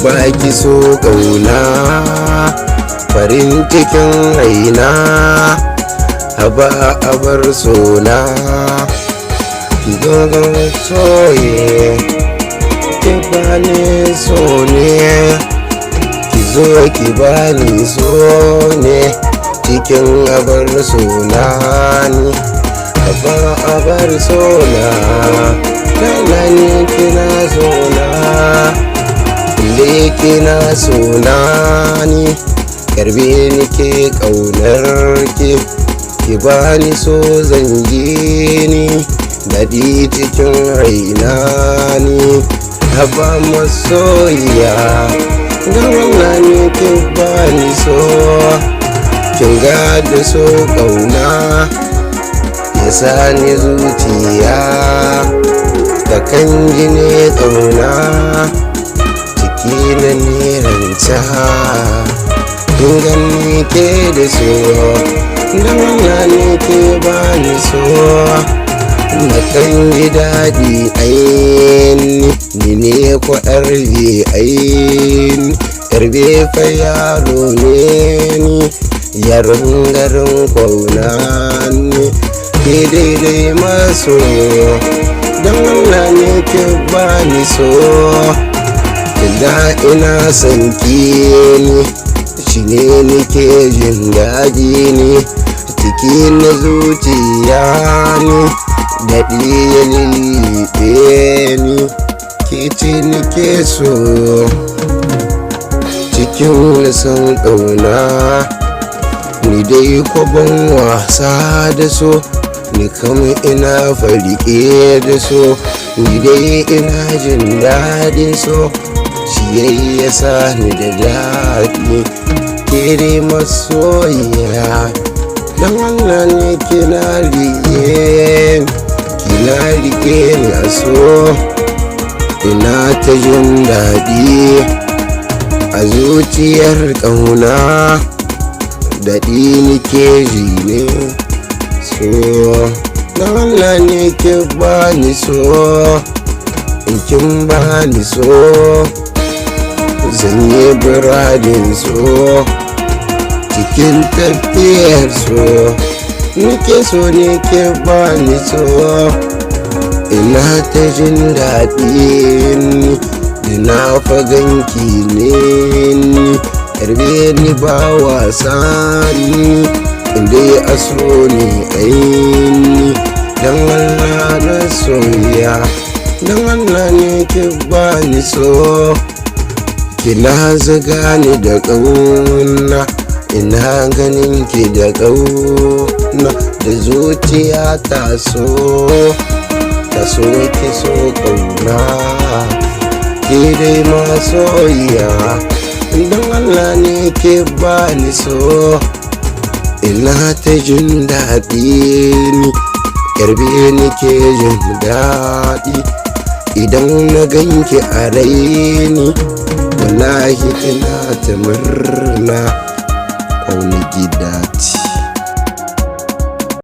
baki so ƙauna farin cikin raina haba abar sona dogon soye ki bani so ne ki zo ki bani so ne cikin abar sona ne haba abar sona kana ne kina sona kina sona ni karbe ni ke ƙaunar ki bani so zangi ni daɗi cikin raina ni haba masoyiya ga wannan ne ki bani so kin gada so ƙauna ya sani zuciya ta kan gine ƙauna na neranta gani ke da so don Allah ne ke bani so na kan ji daɗi aini ni ne ko yarbe fa yaro ne ni yaron garin kwauna ne ke daidai maso don Allah ne ke bani so da ina son ki ni shi ne nake jin daɗi ne cikin na zuciya ni daɗi ya lilibe ni ke ce nake so cikin son ƙauna ni dai kwabon wasa da so ni kama ina farike da so ni dai ina jin daɗin so shi ya sani da daɗi kere masoyiya don Allah ne kina rike ni a so ina ta jin daɗi a zuciyar ƙauna daɗi nike ji ne so don Allah ne ke bani so in kin bani so zan yi biradin so cikin tafiyar so nike so ne ke bani so ina ta jin daɗi ina faganki ne yarbe ni ba wasa ni inda ya aso ne aini don Allah na soya don Allah ne ke bani so kina zaga ni da ƙauna ina ganin ki da ƙauna da zuciya ta so ki so ƙauna ki dai masoyiya don Allah ne ke bani so ina ta jin daɗi ni yarbe ni ke jin daɗi idan na ganki a raini wallahi ina ta murna wani gida